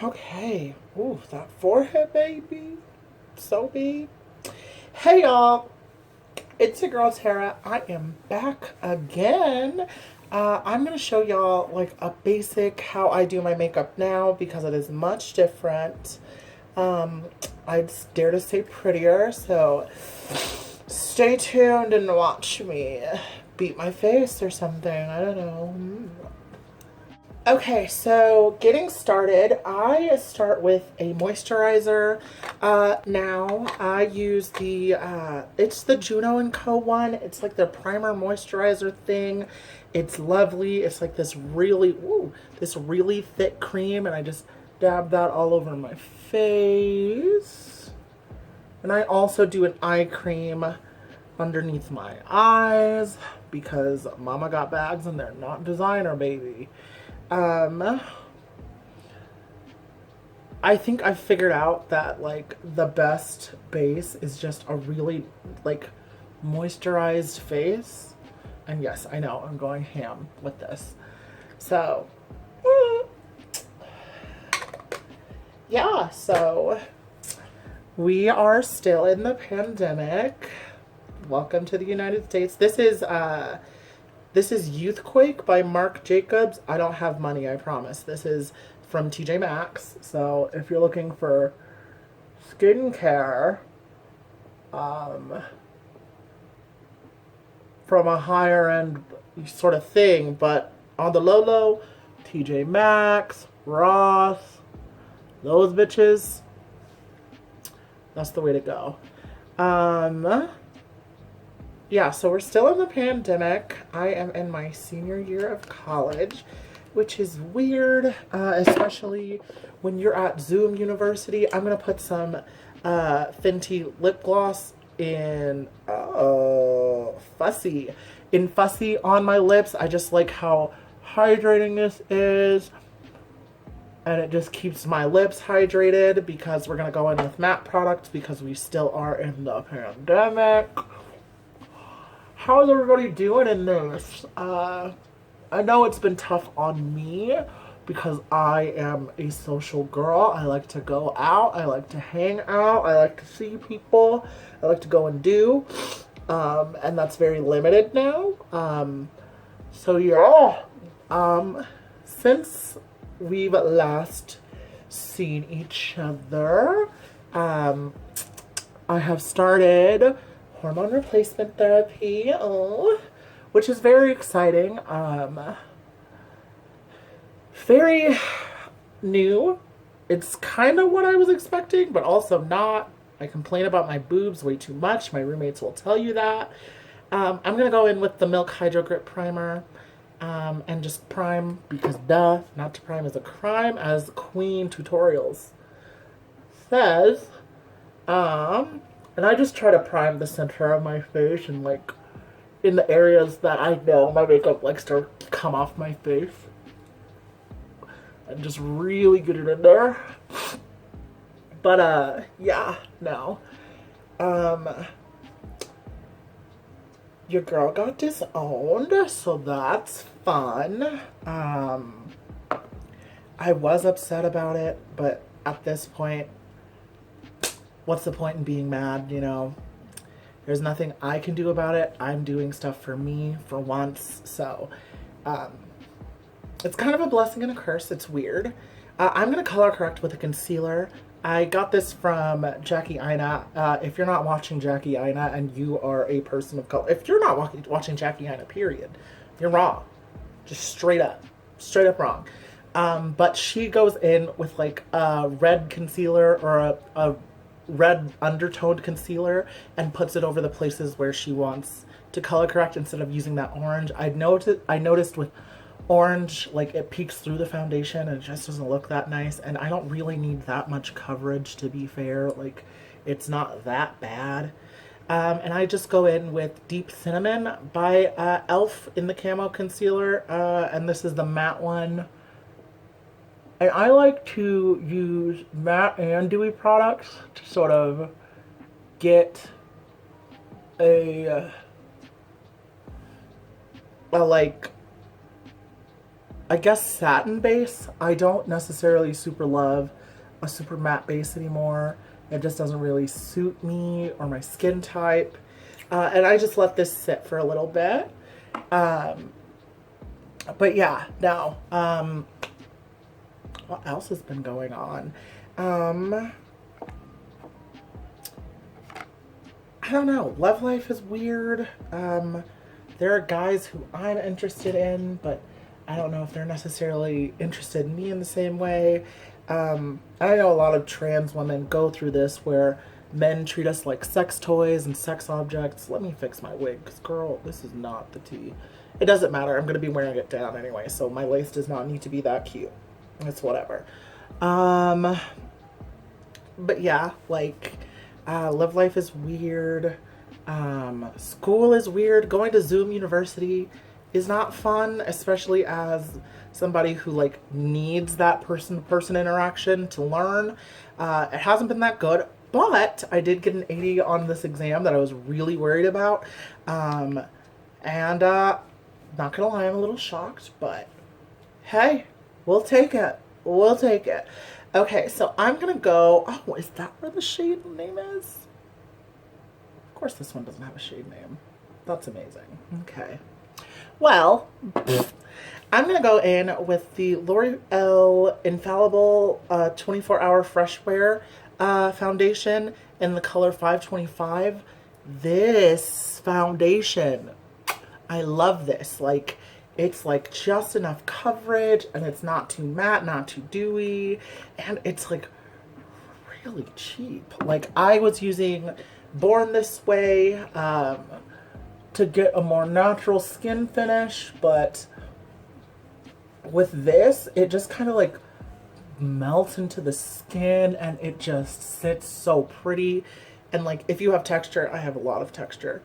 Okay. Ooh, that forehead, baby. So big. Hey, y'all. It's your girl, Tara. I am back again. I'm going to show y'all like a basic how I do my makeup now because it is much different. Um, I'd dare to say prettier, so stay tuned and watch me beat my face or something. I don't know. Okay, so getting started, I start with a moisturizer. Now I use it's the Juno & Co. one. It's like the primer moisturizer thing. It's lovely. It's like this really thick cream, and I just dab that all over my face. And I also do an eye cream underneath my eyes because mama got bags and they're not designer, baby. I think I've figured out that like the best base is just a really like moisturized face. And yes, I know I'm going ham with this. So, yeah, so we are still in the pandemic. Welcome to the United States. This is Youthquake by Marc Jacobs. I don't have money, I promise. This is from TJ Maxx. So if you're looking for skincare from a higher end sort of thing, but on the low, TJ Maxx, Ross, those bitches, that's the way to go. Yeah, so we're still in the pandemic. I am in my senior year of college, which is weird, especially when you're at Zoom University. I'm going to put some Fenty lip gloss in Fussy on my lips. I just like how hydrating this is. And it just keeps my lips hydrated because we're going to go in with matte products because we still are in the pandemic. How's everybody doing in this? I know it's been tough on me because I am a social girl. I like to go out. I like to hang out. I like to see people. I like to go and do. And that's very limited now. So yeah. Since we've last seen each other, I have started hormone replacement therapy, which is very exciting. Very new. It's kind of what I was expecting, but also not. I complain about my boobs way too much. My roommates will tell you that. I'm going to go in with the Milk Hydro Grip Primer and just prime because duh, not to prime is a crime, as Queen Tutorials says. And I just try to prime the center of my face and like in the areas that I know my makeup likes to come off my face. And just really get it in there. But yeah, no. Your girl got disowned, so that's fun. I was upset about it, but at this point, what's the point in being mad, you know? There's nothing I can do about it. I'm doing stuff for me for once. So it's kind of a blessing and a curse. It's weird. I'm going to color correct with a concealer. I got this from Jackie Aina. If you're not watching Jackie Aina and you are a person of color, if you're not watching Jackie Aina, period, you're wrong. Just straight up wrong. But she goes in with like a red concealer or a red undertoned concealer and puts it over the places where she wants to color correct instead of using that orange. I noticed with orange, like it peeks through the foundation and it just doesn't look that nice, and I don't really need that much coverage, to be fair. Like, it's not that bad. And I just go in with Deep Cinnamon by e.l.f. in the camo concealer, and this is the matte one. And I like to use matte and dewy products to sort of get a like I guess, satin base. I don't necessarily super love a super matte base anymore. It just doesn't really suit me or my skin type. And I just let this sit for a little bit. But yeah, now, what else has been going on? I don't know. Love life is weird. There are guys who I'm interested in, but I don't know if they're necessarily interested in me in the same way. I know a lot of trans women go through this where men treat us like sex toys and sex objects. Let me fix my wig, because girl, this is not the tea. It doesn't matter. I'm going to be wearing it down anyway, so my lace does not need to be that cute. It's whatever. But yeah, like, love life is weird. School is weird. Going to Zoom University is not fun, especially as somebody who like needs that person-to-person interaction to learn. It hasn't been that good, but I did get an 80 on this exam that I was really worried about. Not gonna lie, I'm a little shocked, but hey, we'll take it. We'll take it. Okay, so I'm gonna go. Oh, is that where the shade name is? Of course, this one doesn't have a shade name. That's amazing. Okay. Well, I'm gonna go in with the L'Oreal Infallible 24-Hour Fresh Wear foundation in the color 525. This foundation, I love this. Like, it's like just enough coverage, and it's not too matte, not too dewy, and it's like really cheap. Like, I was using Born This Way to get a more natural skin finish, but with this, it just kind of like melts into the skin, and it just sits so pretty. And like, if you have texture, I have a lot of texture.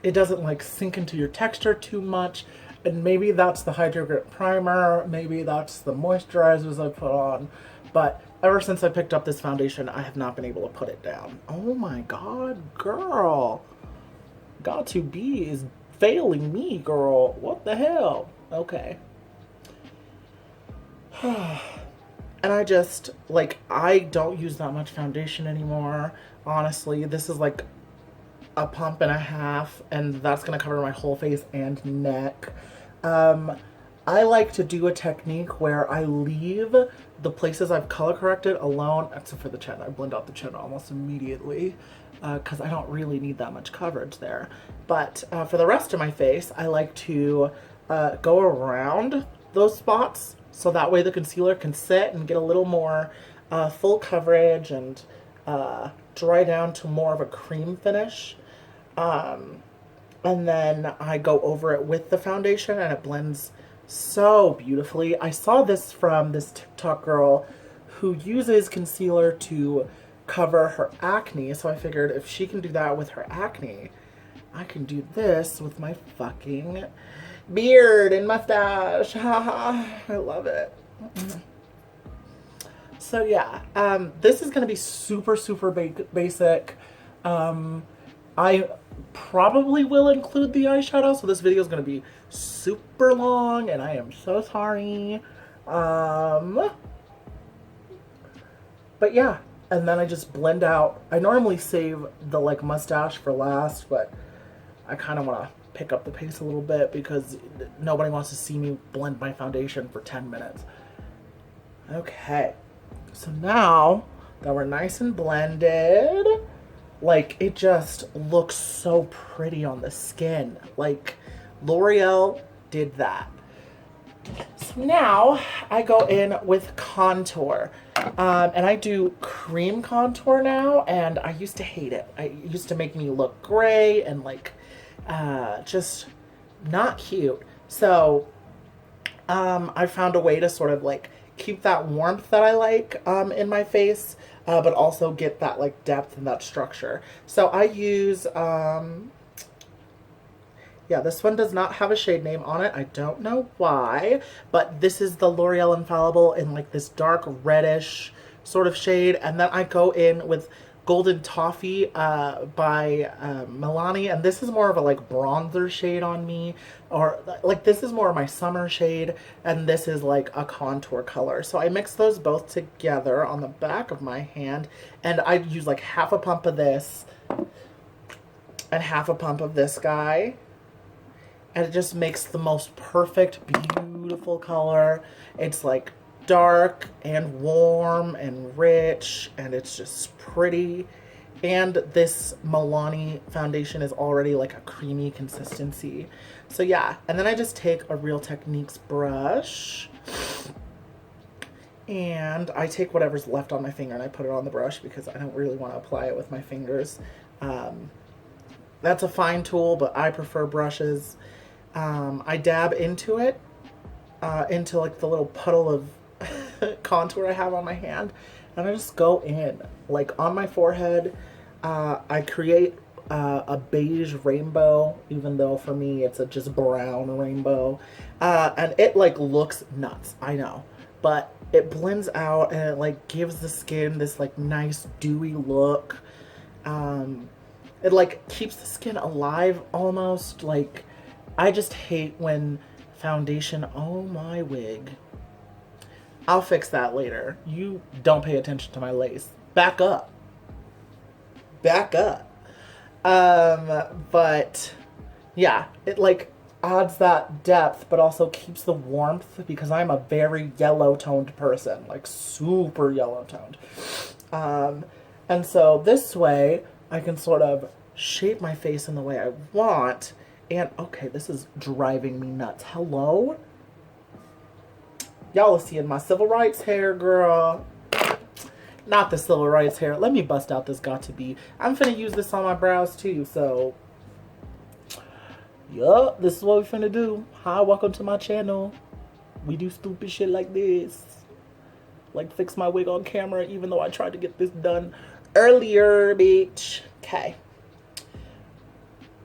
It doesn't like sink into your texture too much. And maybe that's the Hydro Grip Primer. Maybe that's the moisturizers I put on. But ever since I picked up this foundation, I have not been able to put it down. Oh my God, girl. Got to be is failing me, girl. What the hell? Okay. And I just, like, I don't use that much foundation anymore. Honestly, this is like a pump and a half, and that's gonna cover my whole face and neck. I like to do a technique where I leave the places I've color corrected alone, except for the chin. I blend out the chin almost immediately because I don't really need that much coverage there. But for the rest of my face, I like to go around those spots so that way the concealer can sit and get a little more full coverage and dry down to more of a cream finish. And then I go over it with the foundation, and it blends so beautifully. I saw this from this TikTok girl who uses concealer to cover her acne, so I figured if she can do that with her acne, I can do this with my fucking beard and mustache. I love it. So yeah, this is going to be super, super basic. I probably will include the eyeshadow, so this video is going to be super long, and I am so sorry. But yeah, and then I just blend out. I normally save the like mustache for last, but I kind of want to pick up the pace a little bit because nobody wants to see me blend my foundation for 10 minutes. Okay, so now that we're nice and blended, like, it just looks so pretty on the skin. Like, L'Oreal did that. So now I go in with contour. And I do cream contour now, and I used to hate it. It used to make me look gray and like just not cute. So I found a way to sort of like keep that warmth that I like in my face, but also get that like depth and that structure. So I use, yeah, this one does not have a shade name on it. I don't know why, but this is the L'Oreal Infallible in like this dark reddish sort of shade. And then I go in with Golden Toffee by Milani, and this is more of a like bronzer shade on me, or like this is more of my summer shade, and this is like a contour color. So I mix those both together on the back of my hand, and I use like half a pump of this and half a pump of this guy, and it just makes the most perfect, beautiful color. It's like dark and warm and rich, and it's just pretty. And this Milani foundation is already like a creamy consistency. So yeah, and then I just take a Real Techniques brush, and I take whatever's left on my finger and I put it on the brush because I don't really want to apply it with my fingers. That's a fine tool, but I prefer brushes. I dab into it, into like the little puddle of contour I have on my hand, and I just go in like on my forehead. I create a beige rainbow, even though for me it's a just brown rainbow, and it like looks nuts, I know, but it blends out and it like gives the skin this like nice dewy look. It like keeps the skin alive almost. Like, I just hate when foundation, oh my wig. I'll fix that later. You don't pay attention to my lace. Back up. Back up. But yeah, it like adds that depth, but also keeps the warmth because I'm a very yellow toned person, like super yellow toned. And so this way I can sort of shape my face in the way I want. And okay, this is driving me nuts. Hello? Y'all are seeing my civil rights hair, girl. Not the civil rights hair. Let me bust out this got to be. I'm finna use this on my brows too, so. Yup, this is what we finna do. Hi, welcome to my channel. We do stupid shit like this. Like fix my wig on camera, even though I tried to get this done earlier, bitch. Okay.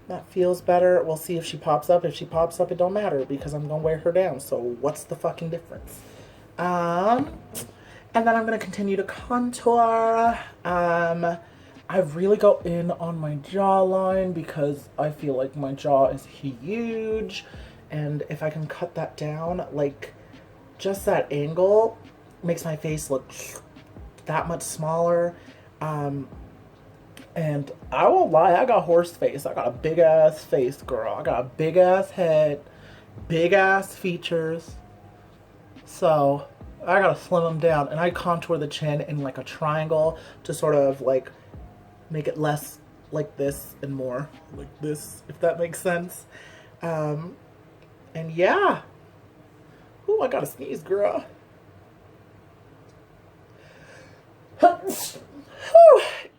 That feels better. We'll see if she pops up. If she pops up, it don't matter because I'm gonna wear her down. So what's the fucking difference? And then I'm gonna continue to contour. I really go in on my jawline because I feel like my jaw is huge, and if I can cut that down, like just that angle makes my face look that much smaller. And I won't lie, I got horse face. I got a big ass face, girl. I got a big ass head, big ass features. So I gotta slim them down, and I contour the chin in like a triangle to sort of like make it less like this and more like this, if that makes sense. And yeah. Ooh, I gotta sneeze, girl.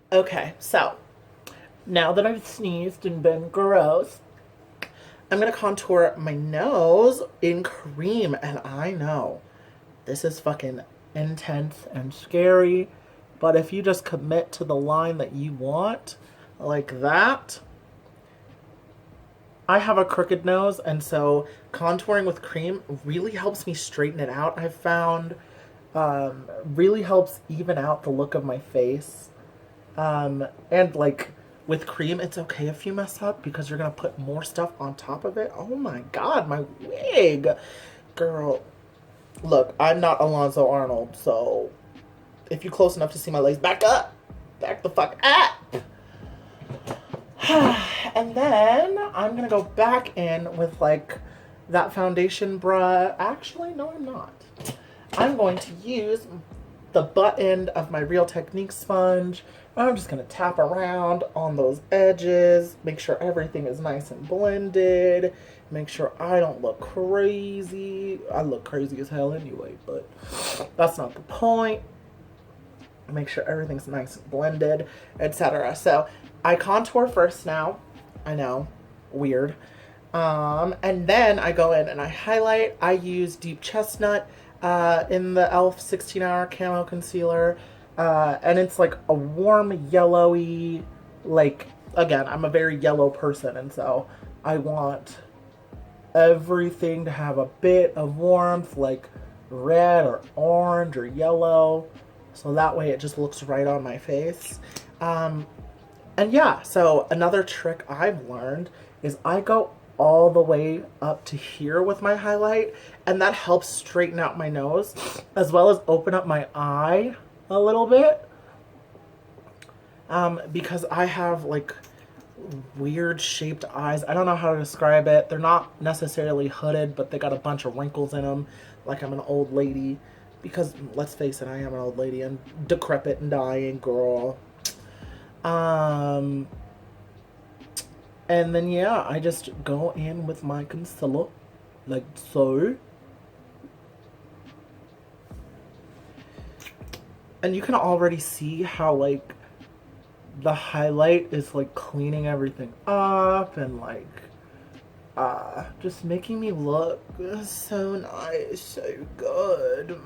Okay, so now that I've sneezed and been gross, I'm gonna contour my nose in cream. And I know this is fucking intense and scary, but if you just commit to the line that you want, like that. I have a crooked nose, and so contouring with cream really helps me straighten it out. I've found really helps even out the look of my face. And like with cream, it's okay if you mess up because you're gonna put more stuff on top of it. Oh my god, my wig, girl. Look, I'm not Alonzo Arnold, so if you're close enough to see my legs, back up, back the fuck up. And then I'm gonna go back in with like that foundation brush. Actually, no, I'm not. I'm going to use the butt end of my Real Techniques sponge. I'm just gonna tap around on those edges, make sure everything is nice and blended, make sure I don't look crazy. I look crazy as hell anyway, but that's not the point. Make sure everything's nice and blended, etc. So I contour first now. I know, weird. And then I go in and I highlight. I use Deep Chestnut in the e.l.f. 16-hour camo concealer. And it's like a warm yellowy, like, again, I'm a very yellow person, and so I want everything to have a bit of warmth, like red or orange or yellow, so that way it just looks right on my face. And yeah, so another trick I've learned is I go all the way up to here with my highlight, and that helps straighten out my nose as well as open up my eye a little bit. Because I have like weird shaped eyes. I don't know how to describe it. They're not necessarily hooded, but they got a bunch of wrinkles in them, like I'm an old lady. Because let's face it, I am an old lady and decrepit and dying, girl. And then yeah, I just go in with my concealer, like so. And you can already see how like the highlight is like cleaning everything up and like just making me look so nice, so good.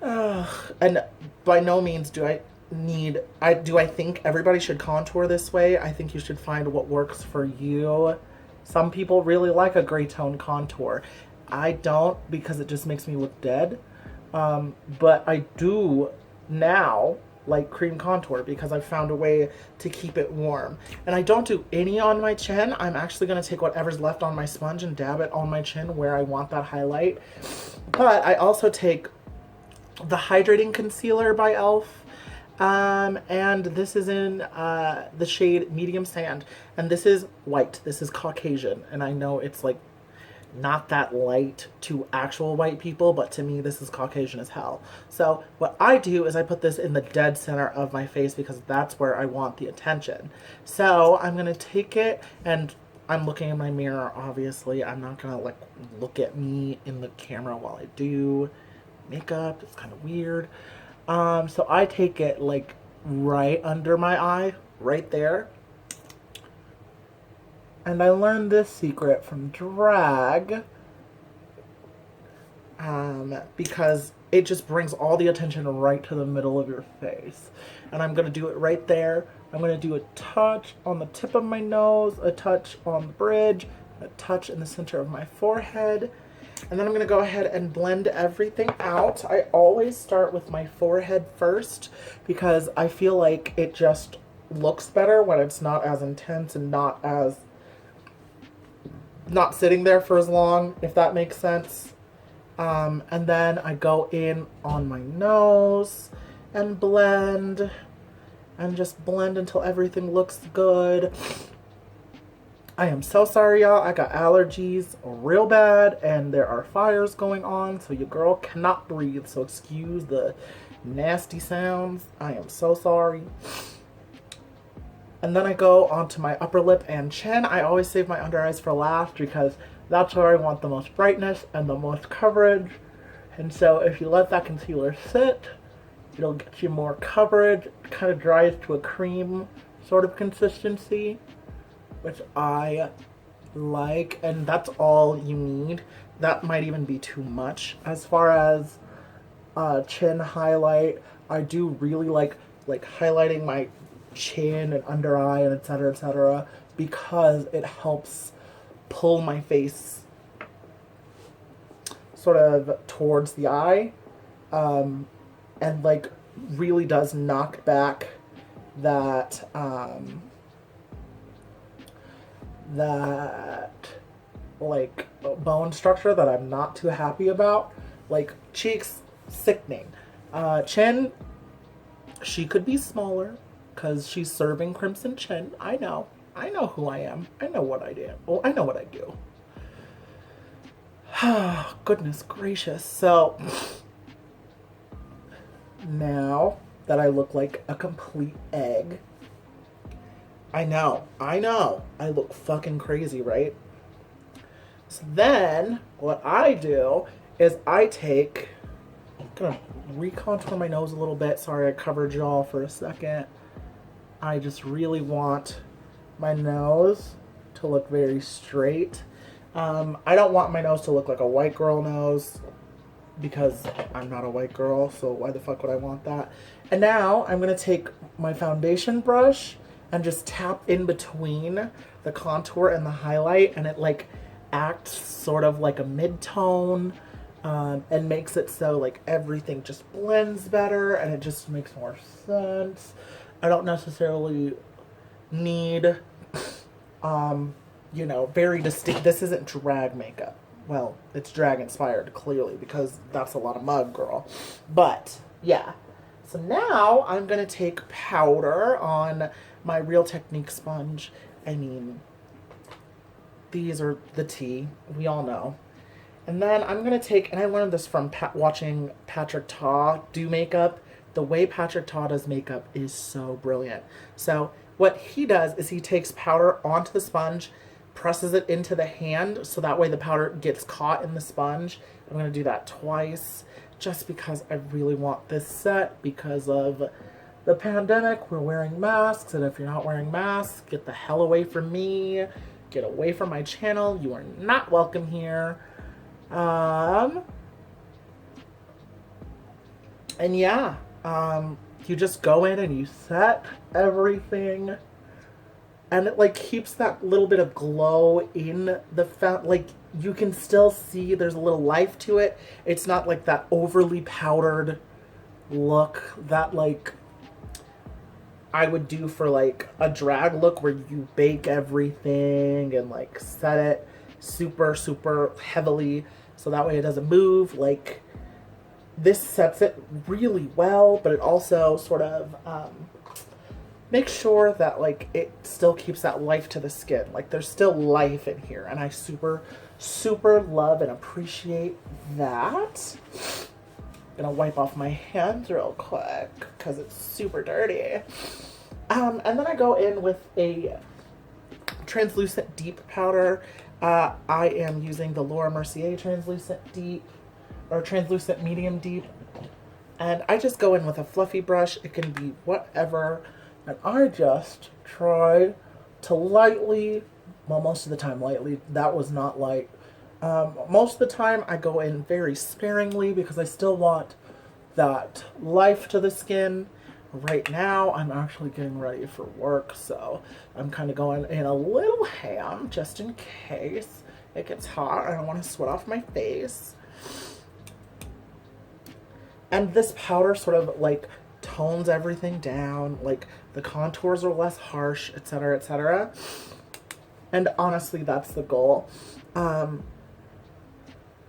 And by no means do I think everybody should contour this way. I think you should find what works for you. Some people really like a gray tone contour. I don't, because it just makes me look dead. But I do now like cream contour because I found a way to keep it warm. And I don't do any on my chin. I'm actually going to take whatever's left on my sponge and dab it on my chin where I want that highlight. But I also take the Hydrating Concealer by e.l.f. And this is in the shade Medium Sand. And this is white. This is Caucasian. And I know it's like not that light to actual white people, but to me this is Caucasian as hell. So what I do is I put this in the dead center of my face because that's where I want the attention. So I'm gonna take it, and I'm looking in my mirror, obviously. I'm not gonna like look at me in the camera while I do makeup. It's kind of weird. So I take it like right under my eye, right there. And I learned this secret from drag because it just brings all the attention right to the middle of your face. And I'm going to do it right there. I'm going to do a touch on the tip of my nose, a touch on the bridge, a touch in the center of my forehead. And then I'm going to go ahead and blend everything out. I always start with my forehead first because I feel like it just looks better when it's not as intense and not sitting there for as long, if that makes sense. And then I go in on my nose and blend, and just blend until everything looks good. I am so sorry, y'all. I got allergies real bad, and there are fires going on, so your girl cannot breathe. So excuse the nasty sounds. I am so sorry. And then I go onto my upper lip and chin. I always save my under eyes for last because that's where I want the most brightness and the most coverage. And so if you let that concealer sit, it'll get you more coverage. It kind of dries to a cream sort of consistency, which I like. And that's all you need. That might even be too much. As far as chin highlight, I do really like highlighting my chin and under eye and etc., because it helps pull my face sort of towards the eye, and like really does knock back that like bone structure that I'm not too happy about. Like cheeks, sickening. Chin, she could be smaller because she's serving Crimson Chin. I know who I am. I know what I do. Well, I know what I do. Goodness gracious. So now that I look like a complete egg, I know, I look fucking crazy, right? So then what I do is I'm gonna recontour my nose a little bit. Sorry, I covered y'all for a second. I just really want my nose to look very straight. I don't want my nose to look like a white girl nose because I'm not a white girl, so why the fuck would I want that? And now I'm going to take my foundation brush and just tap in between the contour and the highlight, and it like acts sort of like a mid-tone, and makes it so like everything just blends better and it just makes more sense. I don't necessarily need, you know, very distinct. This isn't drag makeup. Well, it's drag inspired clearly because that's a lot of mug, girl. But yeah. So now I'm going to take powder on my Real Technique sponge. I mean, these are the tea. We all know. And then I'm going to take, and I learned this from watching Patrick Ta do makeup. The way Patrick Ta does makeup is so brilliant. So what he does is he takes powder onto the sponge, presses it into the hand, so that way the powder gets caught in the sponge. I'm going to do that twice, just because I really want this set because of the pandemic. We're wearing masks, and if you're not wearing masks, get the hell away from me. Get away from my channel. You are not welcome here. And yeah, you just go in and you set everything, and it like keeps that little bit of glow in the fountain. Like you can still see there's a little life to it. It's not like that overly powdered look that like I would do for like a drag look where you bake everything and like set it super, super heavily so that way it doesn't move. Like this sets it really well, but it also sort of makes sure that like it still keeps that life to the skin. Like there's still life in here, and I super, super love and appreciate that. Gonna wipe off my hands real quick because it's super dirty. And then I go in with a translucent deep powder. I am using the Laura Mercier translucent deep, or translucent medium deep. And I just go in with a fluffy brush. It can be whatever. And I just try to lightly, well, most of the time lightly, that was not light. Most of the time I go in very sparingly because I still want that life to the skin. Right now I'm actually getting ready for work, so I'm kind of going in a little ham just in case it gets hot. I don't want to sweat off my face. And this powder sort of like tones everything down, like the contours are less harsh, etc., etc. And honestly, that's the goal.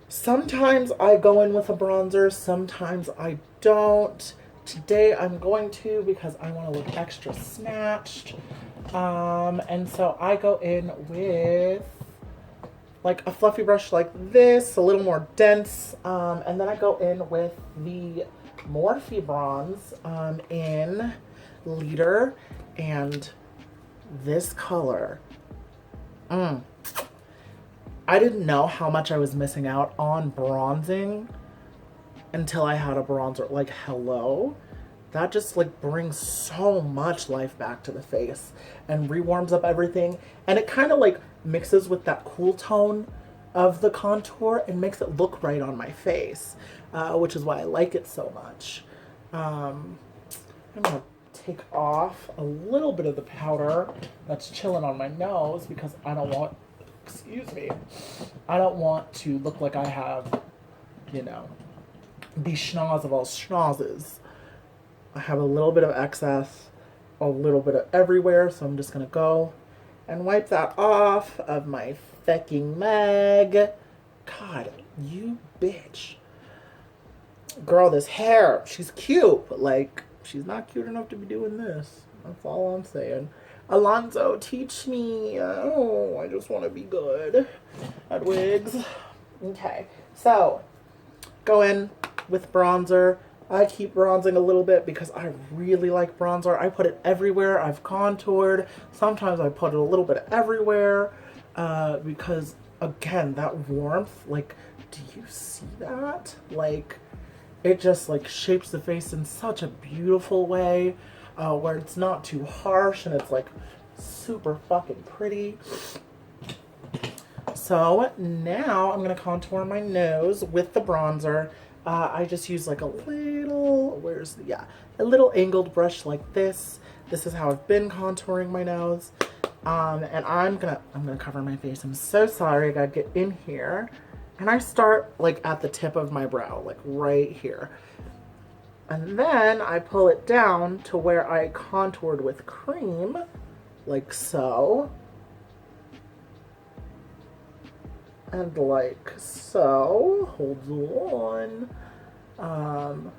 Sometimes I go in with a bronzer, sometimes I don't. Today I'm going to because I want to look extra snatched. And so I go in with like a fluffy brush like this, a little more dense. And then I go in with the Morphe bronze in Leader, and this color. I didn't know how much I was missing out on bronzing until I had a bronzer. Like, hello? That just like brings so much life back to the face and rewarms up everything. And it kind of like mixes with that cool tone of the contour and makes it look right on my face, which is why I like it so much. I'm gonna take off a little bit of the powder that's chilling on my nose because I don't want, excuse me, I don't want to look like I have, you know, the schnoz of all schnozzes. I have a little bit of excess, a little bit of everywhere, so I'm just gonna go and wipe that off of my fecking Meg. God, you bitch. Girl, this hair, she's cute, but like, she's not cute enough to be doing this. That's all I'm saying. Alonzo, teach me. Oh, I just want to be good at wigs. Okay, so go in with bronzer. I keep bronzing a little bit because I really like bronzer. I put it everywhere. I've contoured. Sometimes I put it a little bit everywhere because, again, that warmth, like, do you see that? Like, it just, like, shapes the face in such a beautiful way where it's not too harsh and it's, like, super fucking pretty. So now I'm going to contour my nose with the bronzer. I just use like a little, a little angled brush like this. This is how I've been contouring my nose. And I'm gonna cover my face. I'm so sorry, I gotta get in here And I start like at the tip of my brow, like right here. And then I pull it down to where I contoured with cream, like so. And like so. Hold on.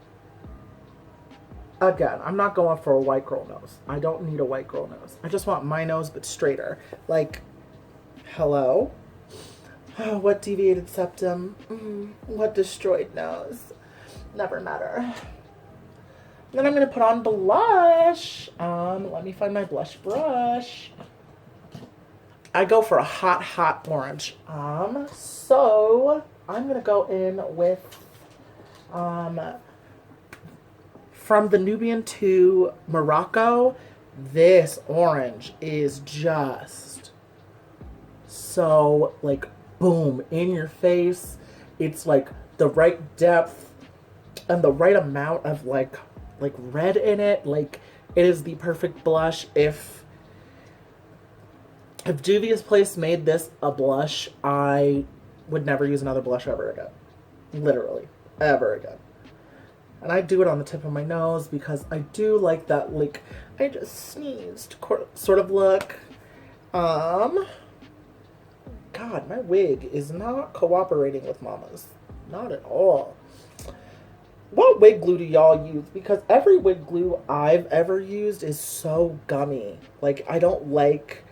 Again, I'm not going for a white girl nose. I don't need a white girl nose. I just want my nose, but straighter. Like, hello? Oh, what deviated septum? What destroyed nose? Never matter. Then I'm going to put on blush. Let me find my blush brush. I go for a hot, hot orange. So I'm going to go in with, from the Nubian to Morocco, this orange is just so like boom in your face. It's like the right depth and the right amount of like red in it. Like it is the perfect blush. If Juvia's Place made this a blush, I would never use another blush ever again. Literally, ever again. And I do it on the tip of my nose because I do like that, like, I just sneezed sort of look. God, my wig is not cooperating with mamas. Not at all. What wig glue do y'all use? Because every wig glue I've ever used is so gummy. Like, I don't like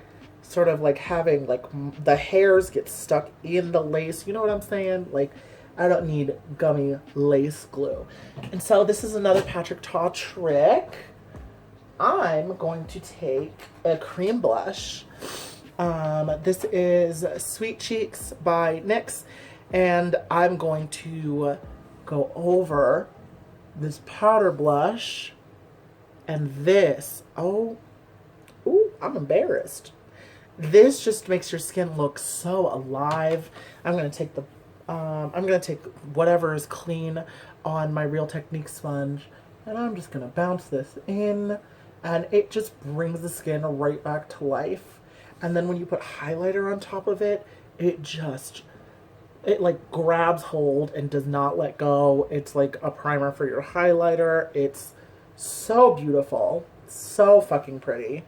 sort of like having, like, the hairs get stuck in the lace. You know what I'm saying? Like, I don't need gummy lace glue. And so this is another Patrick Ta trick. I'm going to take a cream blush. This is Sweet Cheeks by NYX. And I'm going to go over this powder blush. And this, ooh, I'm embarrassed. This just makes your skin look so alive. I'm going to take whatever is clean on my Real Technique sponge, and I'm just gonna bounce this in, and it just brings the skin right back to life. And then when you put highlighter on top of it, it like grabs hold and does not let go. It's like a primer for your highlighter. It's so beautiful, so fucking pretty.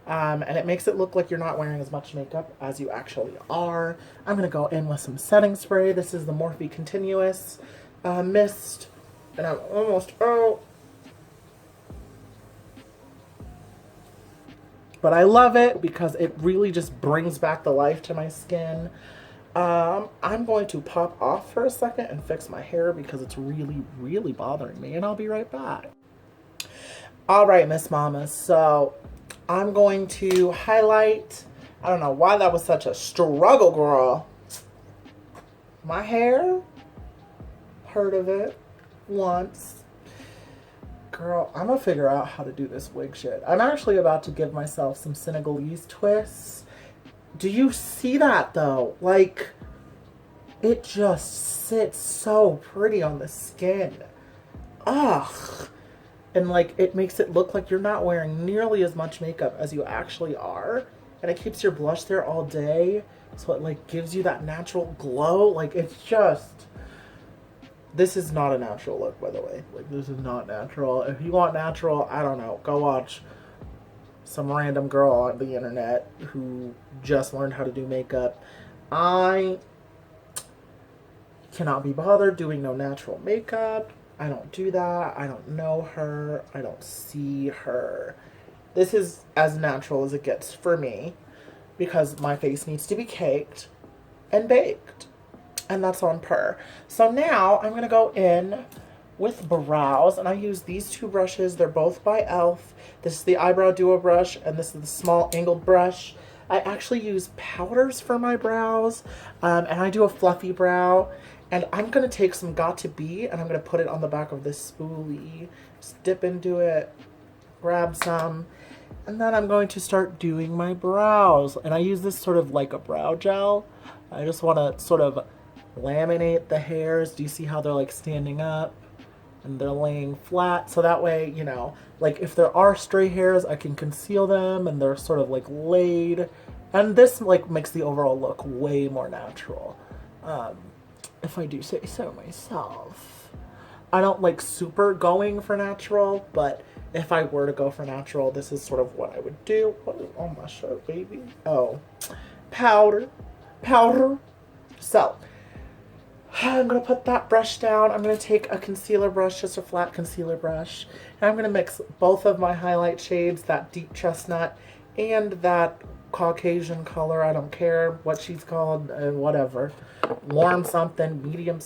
And it makes it look like you're not wearing as much makeup as you actually are. I'm going to go in with some setting spray. This is the Morphe Continuous Mist. And I'm almost out. But I love it because it really just brings back the life to my skin. I'm going to pop off for a second and fix my hair because it's really, really bothering me. And I'll be right back. All right, Miss Mama. So I'm going to highlight. I don't know why that was such a struggle, girl. My hair. Heard of it once. Girl, I'm gonna figure out how to do this wig shit. I'm actually about to give myself some Senegalese twists. Do you see that though? Like, it just sits so pretty on the skin. Ugh. And like, it makes it look like you're not wearing nearly as much makeup as you actually are. And it keeps your blush there all day. So it like gives you that natural glow. Like, it's just, this is not a natural look, by the way. Like, this is not natural. If you want natural, I don't know, go watch some random girl on the internet who just learned how to do makeup. I cannot be bothered doing no natural makeup. I don't do that. I don't know her. I don't see her. This is as natural as it gets for me because my face needs to be caked and baked. And that's on per. So now I'm going to go in with brows. And I use these two brushes. They're both by e.l.f. This is the Eyebrow Duo brush. And this is the small angled brush. I actually use powders for my brows. And I do a fluffy brow. And I'm going to take some Got To Be. And I'm going to put it on the back of this spoolie. Just dip into it. Grab some. And then I'm going to start doing my brows. And I use this sort of like a brow gel. I just want to sort of laminate the hairs. Do you see how they're like standing up and they're laying flat? So that way, you know, like if there are stray hairs, I can conceal them and they're sort of like laid. And this like makes the overall look way more natural. if I do say so myself. I don't like super going for natural, but if I were to go for natural, this is sort of what I would do. What is on my shirt, baby? Oh, powder. So, I'm going to put that brush down. I'm going to take a concealer brush, just a flat concealer brush. And I'm going to mix both of my highlight shades, that deep chestnut and that Caucasian color. I don't care what she's called, whatever. Warm something, medium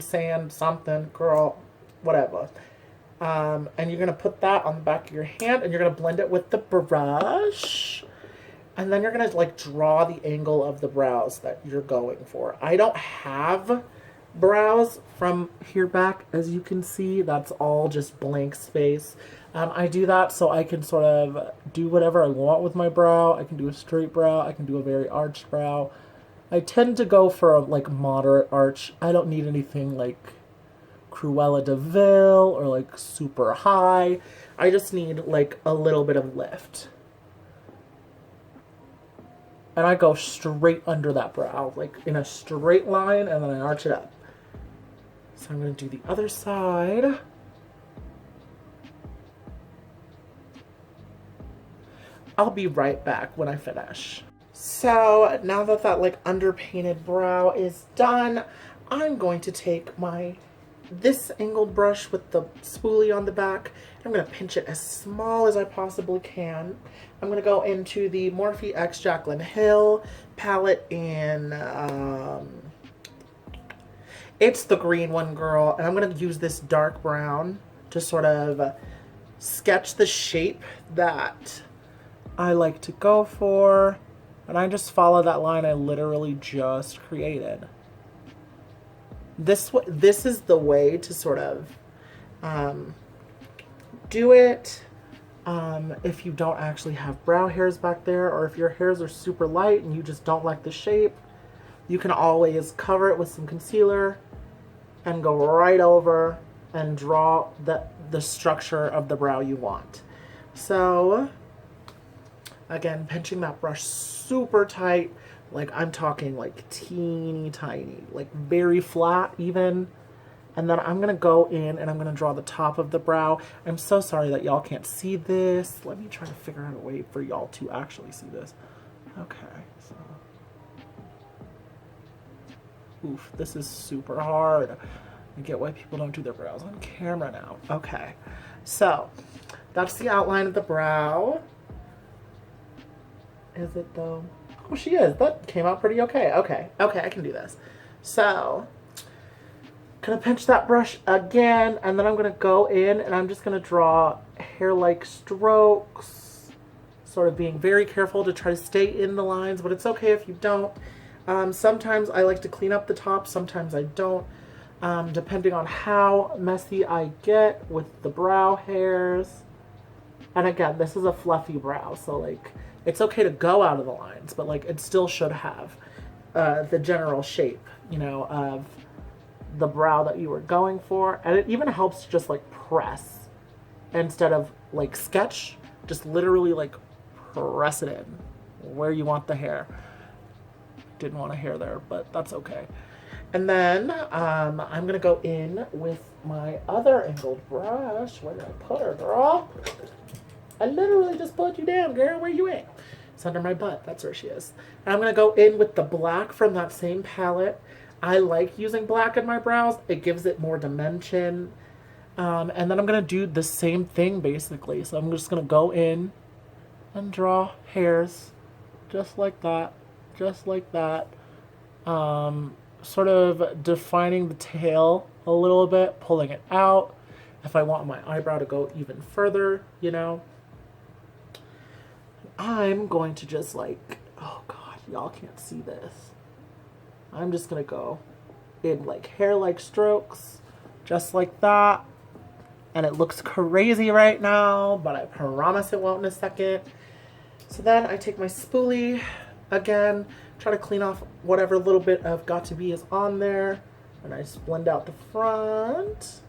sand something, girl, whatever. And you're going to put that on the back of your hand and you're going to blend it with the brush. And then you're going to like draw the angle of the brows that you're going for. I don't have brows from here back, as you can see. That's all just blank space. I do that so I can sort of do whatever I want with my brow. I can do a straight brow. I can do a very arched brow. I tend to go for a like moderate arch. I don't need anything like Cruella de Vil or like super high. I just need like a little bit of lift. And I go straight under that brow, like in a straight line, and then I arch it up. So I'm going to do the other side. I'll be right back when I finish. So now that that like underpainted brow is done, I'm going to take this angled brush with the spoolie on the back. I'm going to pinch it as small as I possibly can. I'm going to go into the Morphe X Jaclyn Hill palette in, it's the green one, girl. And I'm going to use this dark brown to sort of sketch the shape that I like to go for. And I just follow that line I literally just created. This is the way to sort of do it if you don't actually have brow hairs back there, or if your hairs are super light and you just don't like the shape. You can always cover it with some concealer and go right over and draw the structure of the brow you want. So again, pinching that brush super tight. Like I'm talking like teeny tiny, like very flat even. And then I'm going to go in and I'm going to draw the top of the brow. I'm so sorry that y'all can't see this. Let me try to figure out a way for y'all to actually see this. Okay, so. Oof, this is super hard. I get why people don't do their brows on camera now. Okay, so that's the outline of the brow. Is it though? Oh, she is. That came out pretty okay. Okay, I can do this. So, gonna pinch that brush again, and then I'm gonna go in and I'm just gonna draw hair-like strokes, sort of being very careful to try to stay in the lines, but it's okay if you don't. Sometimes I like to clean up the top, sometimes I don't, depending on how messy I get with the brow hairs. And again, this is a fluffy brow, so like, it's okay to go out of the lines, but like it still should have the general shape, you know, of the brow that you were going for. And it even helps to just like press instead of like sketch, just literally like press it in where you want the hair. Didn't want a hair there, but that's okay. And then I'm gonna go in with my other angled brush. Where did I put her, girl? I literally just put you down, girl. Where you at? It's under my butt. That's where she is. And I'm going to go in with the black from that same palette. I like using black in my brows. It gives it more dimension. And then I'm going to do the same thing, basically. So I'm just going to go in and draw hairs just like that. Just like that. Sort of defining the tail a little bit, pulling it out. If I want my eyebrow to go even further, you know. I'm going to just like, oh God, y'all can't see this. I'm just going to go in like hair-like strokes, just like that. And it looks crazy right now, but I promise it won't in a second. So then I take my spoolie again, try to clean off whatever little bit of got to be is on there. And I just blend out the front.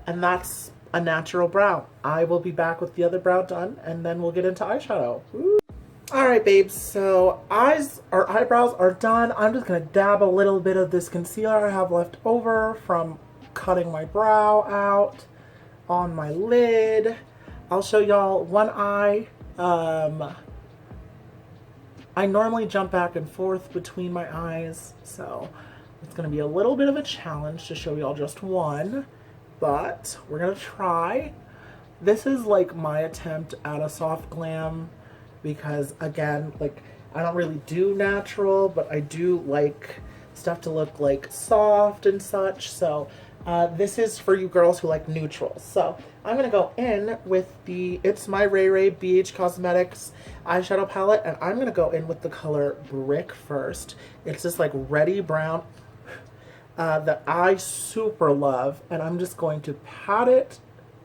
And that's a natural brow. I will be back with the other brow done, and then we'll get into eyeshadow. Woo. All right, babes, so eyes or eyebrows are done. I'm just gonna dab a little bit of this concealer I have left over from cutting my brow out on my lid. I'll show y'all one eye. I normally jump back and forth between my eyes, so it's gonna be a little bit of a challenge to show y'all just one, but we're gonna try. This is like my attempt at a soft glam because, again, like, I don't really do natural, but I do like stuff to look like soft and such. So this is for you girls who like neutrals. So I'm gonna go in with the It's My Ray Ray BH Cosmetics eyeshadow palette, and I'm gonna go in with the color Brick first. It's this like reddy brown that I super love, and I'm just going to pat it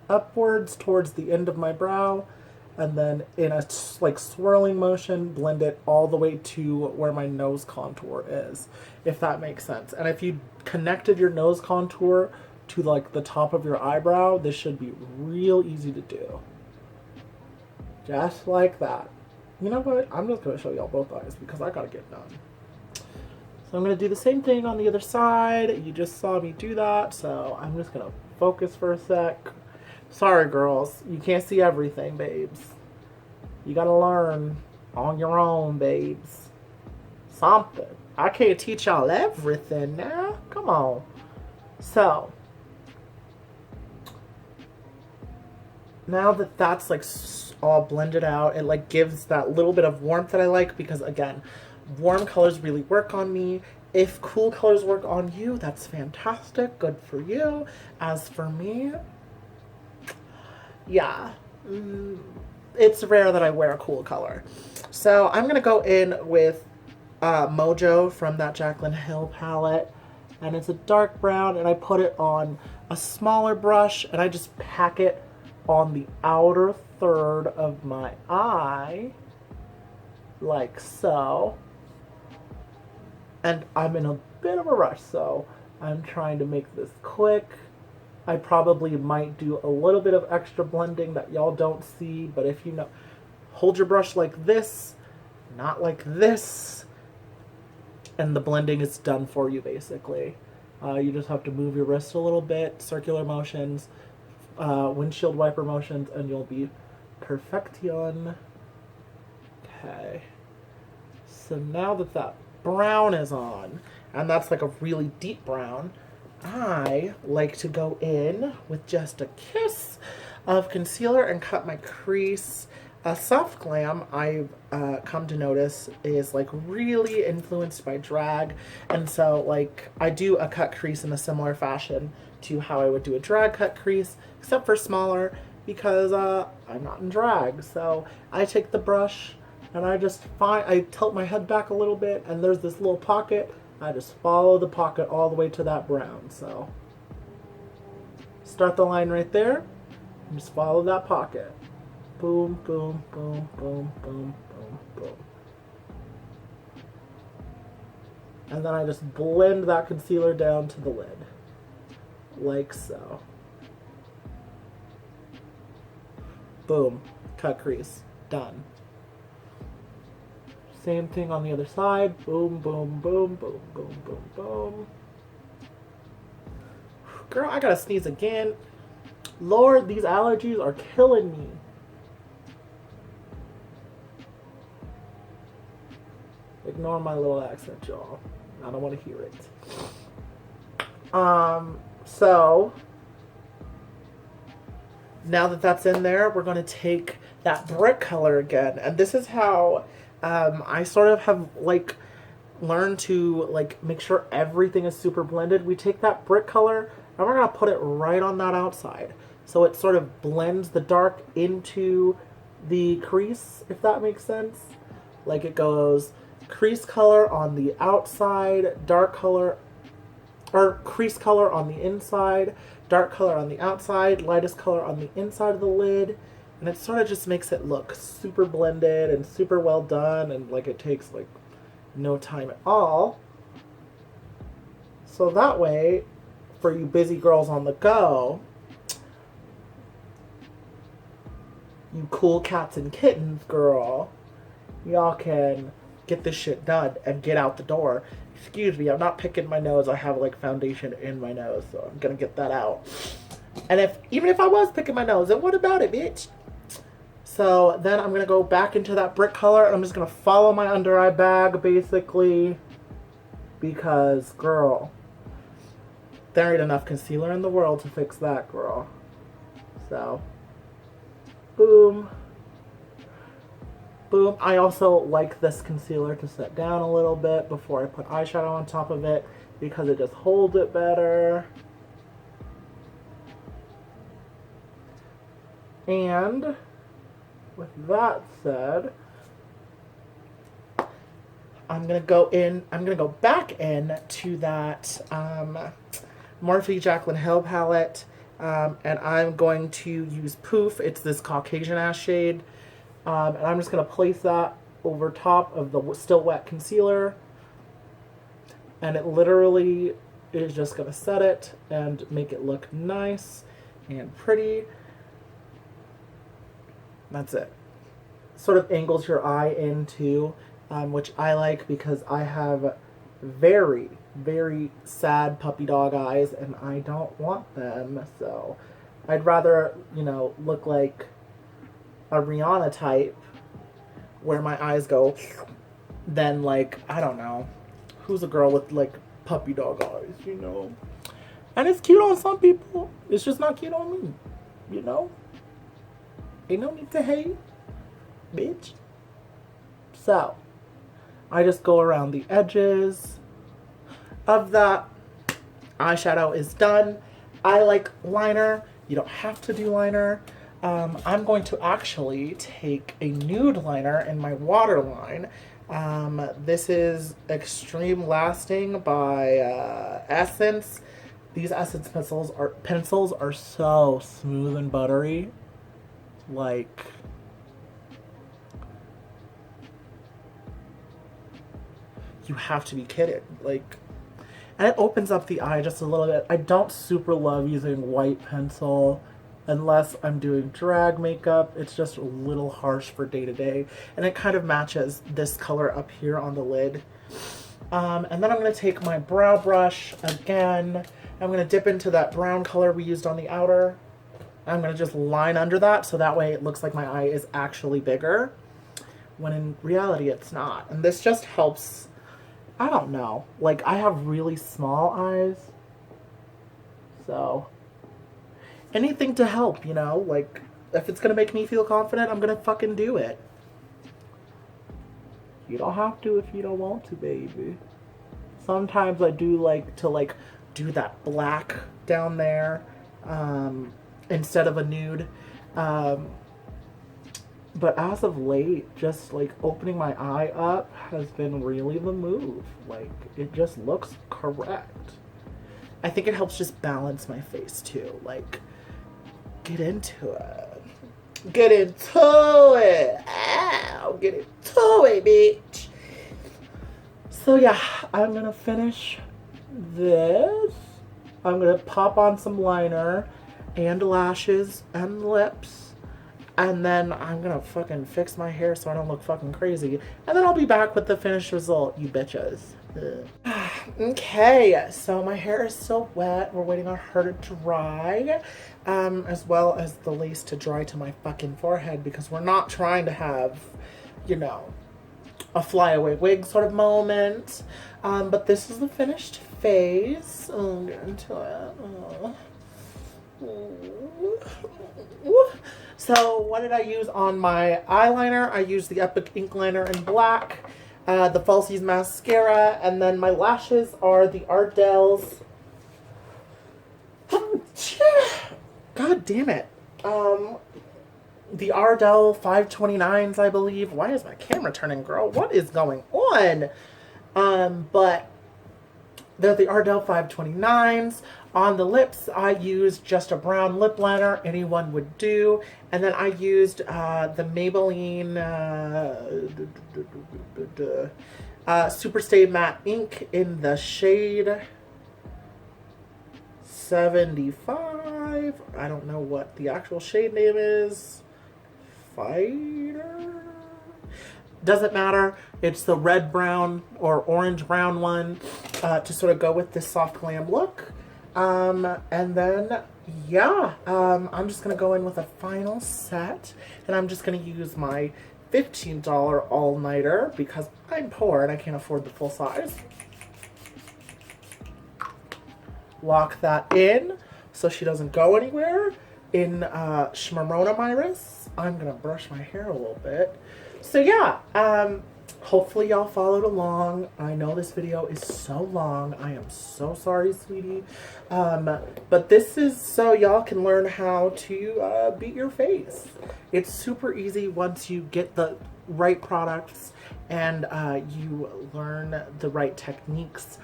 upwards towards the end of my brow, and then in a like swirling motion blend it all the way to where my nose contour is, if that makes sense. And if you connected your nose contour to like the top of your eyebrow, this should be real easy to do, just like that. You know what, I'm just going to show y'all both eyes because I gotta get done. So I'm going to do the same thing on the other side. You just saw me do that, so I'm just going to focus for a sec. Sorry, girls. You can't see everything, babes. You gotta learn on your own, babes. Something. I can't teach y'all everything now. Come on. So, now that that's like all blended out, it like gives that little bit of warmth that I like because, again, warm colors really work on me. If cool colors work on you, that's fantastic. Good for you. As for me, yeah, it's rare that I wear a cool color. So I'm going to go in with Mojo from that Jaclyn Hill palette. And it's a dark brown, and I put it on a smaller brush, and I just pack it on the outer third of my eye, like so. And I'm in a bit of a rush, so I'm trying to make this quick. I probably might do a little bit of extra blending that y'all don't see, but if you know, hold your brush like this, not like this, and the blending is done for you, basically. You just have to move your wrist a little bit, circular motions, windshield wiper motions, and you'll be perfection. Okay. So now that that brown is on, and that's like a really deep brown, I like to go in with just a kiss of concealer and cut my crease. A soft glam, I've come to notice, is like really influenced by drag, and so like I do a cut crease in a similar fashion to how I would do a drag cut crease, except for smaller because I'm not in drag. So I take the brush and I tilt my head back a little bit, and there's this little pocket. I just follow the pocket all the way to that brown. So start the line right there and just follow that pocket. Boom, boom, boom, boom, boom, boom, boom. And then I just blend that concealer down to the lid, like so. Boom, cut crease, done. Same thing on the other side. Boom, boom, boom, boom, boom, boom, boom. Girl, I gotta sneeze again. Lord, these allergies are killing me. Ignore my little accent, y'all. I don't want to hear it. So now that that's in there, we're going to take that brick color again. And this is how I sort of have like learned to like make sure everything is super blended. We take that brick color and we're going to put it right on that outside. So it sort of blends the dark into the crease, if that makes sense. Like it goes crease color on the outside, dark color, or crease color on the inside, dark color on the outside, lightest color on the inside of the lid. And it sort of just makes it look super blended and super well done, and like it takes like no time at all. So that way, for you busy girls on the go, you cool cats and kittens, girl, y'all can get this shit done and get out the door. Excuse me, I'm not picking my nose. I have like foundation in my nose, so I'm gonna get that out. And even if I was picking my nose, then what about it, bitch? So then I'm gonna go back into that brick color, and I'm just gonna follow my under eye bag basically, because girl, there ain't enough concealer in the world to fix that, girl. So, boom. Boom. I also like this concealer to set down a little bit before I put eyeshadow on top of it because it just holds it better. And with that said, I'm gonna go back in to that Morphe Jaclyn Hill palette, and I'm going to use Poof. It's this Caucasian ass shade. And I'm just going to place that over top of the still wet concealer. And it literally is just going to set it and make it look nice and pretty. That's it. Sort of angles your eye into, which I like because I have very, very sad puppy dog eyes and I don't want them. So I'd rather, look like a Rihanna type where my eyes go than like, I don't know, who's a girl with like puppy dog eyes, And it's cute on some people. It's just not cute on me, Ain't no need to hate, bitch. So, I just go around the edges of that. Eyeshadow is done. I like liner. You don't have to do liner. I'm going to actually take a nude liner in my waterline. This is Extreme Lasting by Essence. These Essence pencils are so smooth and buttery. Like, you have to be kidding. Like, and it opens up the eye just a little bit. I don't super love using white pencil unless I'm doing drag makeup. It's just a little harsh for day to day. And it kind of matches this color up here on the lid. And then I'm going to take my brow brush again. I'm going to dip into that brown color we used on the outer. I'm going to just line under that so that way it looks like my eye is actually bigger, when in reality it's not. And this just helps, I don't know, like I have really small eyes, so anything to help, like if it's going to make me feel confident, I'm going to fucking do it. You don't have to if you don't want to, baby. Sometimes I do like to do that black down there, instead of a nude. But as of late, just like opening my eye up has been really the move. Like, it just looks correct. I think it helps just balance my face too. Like, get into it. Get into it. Ow, get into it, bitch. So yeah, I'm gonna finish this. I'm gonna pop on some liner and lashes and lips, and then I'm gonna fucking fix my hair so I don't look fucking crazy, and then I'll be back with the finished result, you bitches. Okay, so my hair is still wet. We're waiting on her to dry, as well as the lace to dry to my fucking forehead, because we're not trying to have, a flyaway wig sort of moment. But this is the finished face. I'll get into it. So what did I use on my eyeliner? I used the Epic ink liner in black, the Falsies mascara, and then my lashes are the Ardell's. God damn it. The Ardell 529s, I believe. Why is my camera turning, girl? What is going on? But they're the Ardell 529s. On the lips, I used just a brown lip liner. Anyone would do. And then I used the Maybelline Superstay Matte Ink in the shade 75. I don't know what the actual shade name is. Fighter? Doesn't matter. It's the red brown or orange brown one to sort of go with this soft glam look. And then, yeah, I'm just going to go in with a final set. And I'm just going to use my $15 all-nighter because I'm poor and I can't afford the full size. Lock that in so she doesn't go anywhere. In Shmarona Myris, I'm going to brush my hair a little bit. So yeah, hopefully y'all followed along. I know this video is so long. I am so sorry, sweetie. But this is so y'all can learn how to beat your face. It's super easy once you get the right products and you learn the right techniques.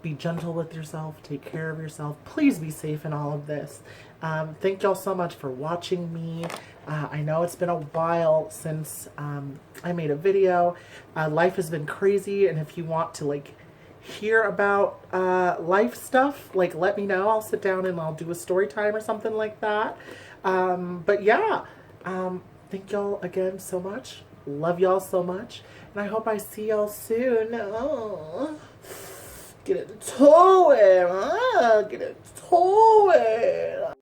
Be gentle with yourself. Take care of yourself. Please be safe in all of this. Thank y'all so much for watching me. I know it's been a while since I made a video. Life has been crazy, and if you want to like hear about life stuff, like let me know. I'll sit down and I'll do a story time or something like that. But yeah, thank y'all again so much. Love y'all so much, and I hope I see y'all soon. Oh. Get it to it. Get it to it.